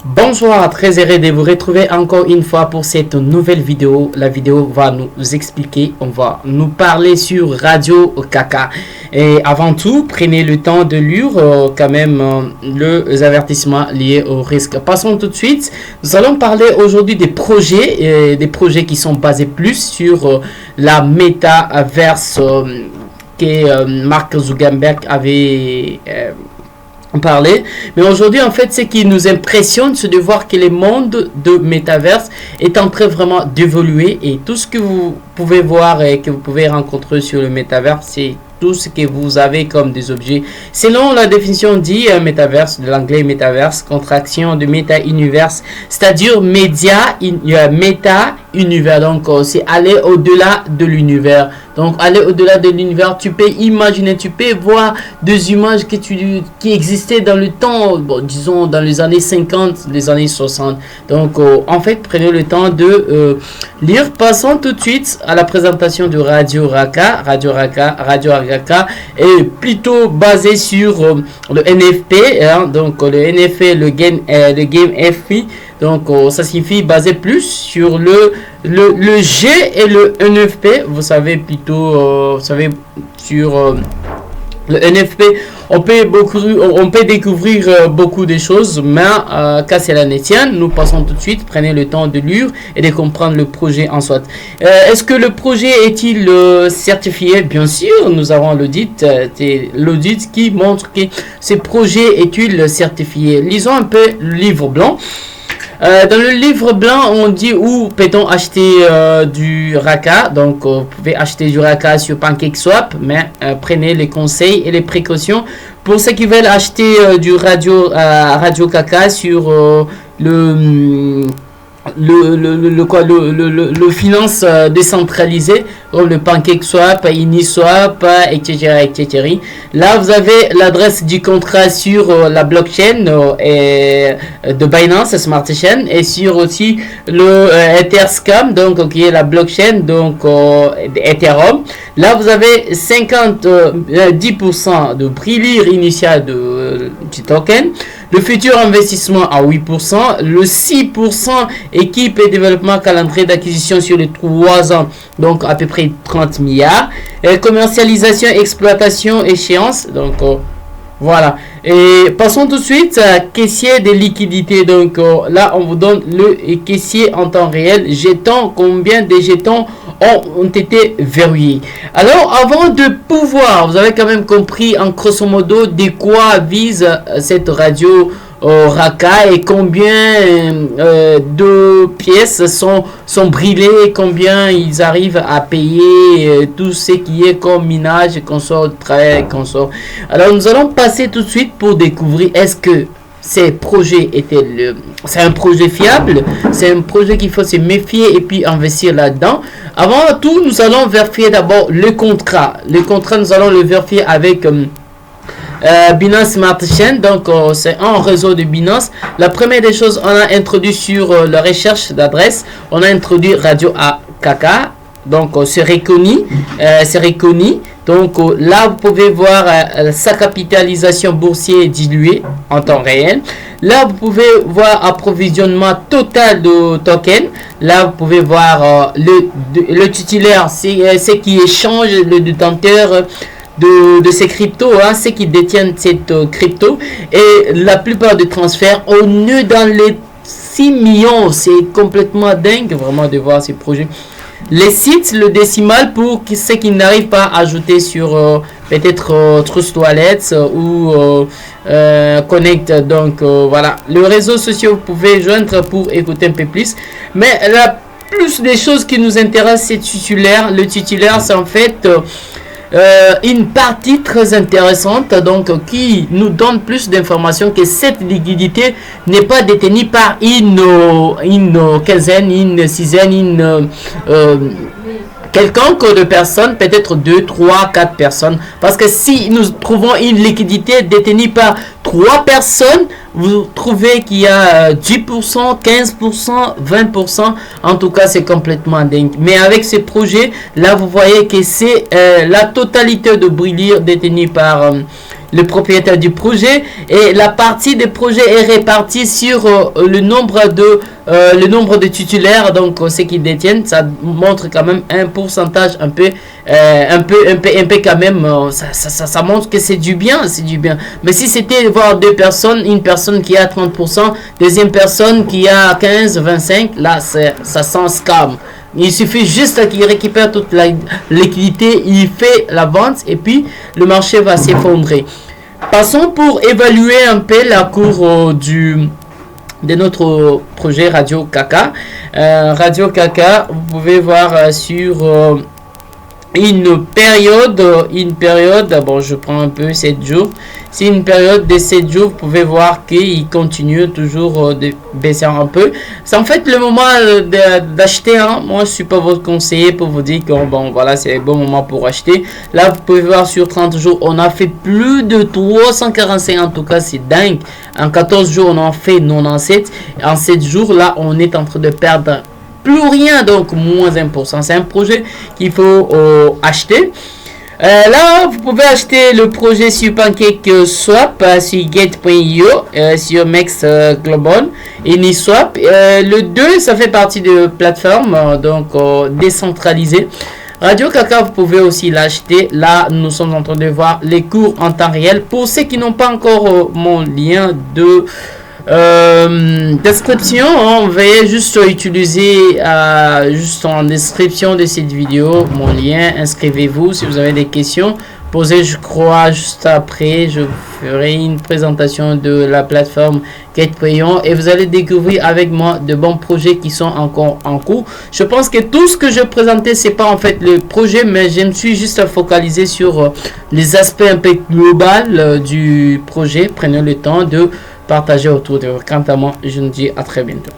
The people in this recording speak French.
Bonjour, très heureux de vous retrouver encore une fois pour cette nouvelle vidéo. La vidéo va nous expliquer, on va nous parler sur Radio Kaka. Et avant tout, prenez le temps de lire quand même les avertissements liés au risque. Passons tout de suite. Nous allons parler aujourd'hui des projets qui sont basés plus sur la métaverse que Mark Zuckerberg avait parler. Mais aujourd'hui, en fait, ce qui nous impressionne, c'est de voir que le monde de métaverse est en train vraiment d'évoluer, et tout ce que vous pouvez voir et que vous pouvez rencontrer sur le métaverse, c'est tout ce que vous avez comme des objets. Selon la définition dit métaverse, de l'anglais métaverse, contraction de méta-univers, c'est-à-dire méta-univers. Donc, c'est aller au-delà de l'univers. Donc, aller au-delà de l'univers, tu peux imaginer, tu peux voir des images qui existaient dans le temps, bon, disons dans les années 50, les années 60. Donc, en fait, prenez le temps de lire. Passons tout de suite à la présentation de Radio Raka. Radio Raka est plutôt basé sur le NFT, hein, donc le NFT, le game FI. Donc, ça signifie basé plus sur le G et le NFT. Vous savez plutôt, sur le NFT, on peut découvrir beaucoup de choses, mais qu'à cela ne tienne, nous passons tout de suite. Prenez le temps de lire et de comprendre le projet en soi. Est-ce que le projet est-il certifié? Bien sûr, nous avons l'audit qui montre que ce projet est-il certifié. Lisons un peu le livre blanc. Dans le livre blanc, on dit où peut-on acheter du Raka. Donc, vous pouvez acheter du Raka sur PancakeSwap, mais prenez les conseils et les précautions. Pour ceux qui veulent acheter du Radio Kaka sur le finance décentralisé, comme le PancakeSwap, Uniswap, etc. Là, vous avez l'adresse du contrat sur la blockchain de Binance Smart Chain, et sur aussi le Etherscan, donc qui est la blockchain donc Ethereum. Là, vous avez 10% de prix lire initial du token. Le futur investissement à 8%, le 6% équipe et développement calendrier d'acquisition sur les 3 ans, donc à peu près 30 milliards. Et commercialisation, exploitation, échéance, donc voilà. Et passons tout de suite à caissier de liquidité. Donc là, on vous donne le caissier en temps réel. Jetons, combien de jetons ont été verrouillés. Alors, avant de pouvoir, vous avez quand même compris en grosso modo de quoi vise cette radio Raka, et combien de pièces sont brûlées, combien ils arrivent à payer tout ce qui est comme minage, consort, travail, consort. Alors, nous allons passer tout de suite pour découvrir est-ce que ces projets c'est un projet fiable, c'est un projet qu'il faut se méfier et puis investir là-dedans. Avant tout, nous allons vérifier d'abord le contrat. Le contrat, nous allons le vérifier avec Binance Smart Chain. Donc c'est un réseau de Binance. La première des choses, on a introduit sur la recherche d'adresse, on a introduit Radio Kaka. Donc c'est reconnu. Donc là, vous pouvez voir sa capitalisation boursière diluée en temps réel. Là, vous pouvez voir approvisionnement total de tokens. Là, vous pouvez voir le titulaire, c'est qui échange, le détenteur de ces cryptos, hein, ceux qui détiennent cette crypto. Et la plupart des transferts, on est dans les 6 millions. C'est complètement dingue vraiment de voir ces projets. Les sites, le décimal pour ceux qui n'arrivent pas à ajouter sur peut-être Trust Wallet ou Connect. Donc voilà, le réseau social, vous pouvez joindre pour écouter un peu plus. Mais la plus des choses qui nous intéressent, c'est titulaire. Le titulaire, c'est en fait une partie très intéressante, donc qui nous donne plus d'informations que cette liquidité n'est pas détenue par une quinzaine, une dizaine, quelconque de personnes, peut-être 2, 3, 4 personnes. Parce que si nous trouvons une liquidité détenue par 3 personnes, vous trouvez qu'il y a 10%, 15%, 20%. En tout cas, c'est complètement dingue. Mais avec ces projets, là, vous voyez que c'est la totalité de brillir détenue par le propriétaire du projet, et la partie des projets est répartie sur le nombre de titulaires, donc ceux qui détiennent. Ça montre quand même un pourcentage un peu quand même, ça montre que c'est du bien, mais si c'était voir deux personnes, une personne qui a 30%, deuxième personne qui a 15-25, là ça sent scam. Il suffit juste qu'il récupère toute la liquidité, il fait la vente et puis le marché va s'effondrer. Passons pour évaluer un peu la cour de notre projet Radio Kaka. Radio Kaka, vous pouvez voir sur une période, bon, je prends un peu 7 jours. C'est une période de 7 jours, vous pouvez voir qu'il continue toujours de baisser un peu. C'est en fait le moment d'acheter. Moi, je suis pas votre conseiller pour vous dire que bon, voilà, c'est le bon moment pour acheter. Là, vous pouvez voir sur 30 jours, on a fait plus de 345. En tout cas, c'est dingue. En 14 jours, on en fait 97. En 7 jours, là, on est en train de perdre plus rien, donc moins 1%. C'est un projet qu'il faut acheter. Là, vous pouvez acheter le projet sur PancakeSwap, sur Gate.io, sur Mex Global et Uniswap. Le 2, ça fait partie de plateforme donc décentralisée. Radio Kaka, vous pouvez aussi l'acheter. Là, nous sommes en train de voir les cours en temps réel. Pour ceux qui n'ont pas encore mon lien de description, veuillez juste utiliser juste en description de cette vidéo mon lien. Inscrivez-vous si vous avez des questions. Posez, je crois, juste après, je ferai une présentation de la plateforme Gate.io et vous allez découvrir avec moi de bons projets qui sont encore en cours. Je pense que tout ce que je présentais, c'est pas en fait le projet, mais je me suis juste focalisé sur les aspects un peu global du projet. Prenez le temps de partager autour de vous. Quant à moi, je vous dis à très bientôt.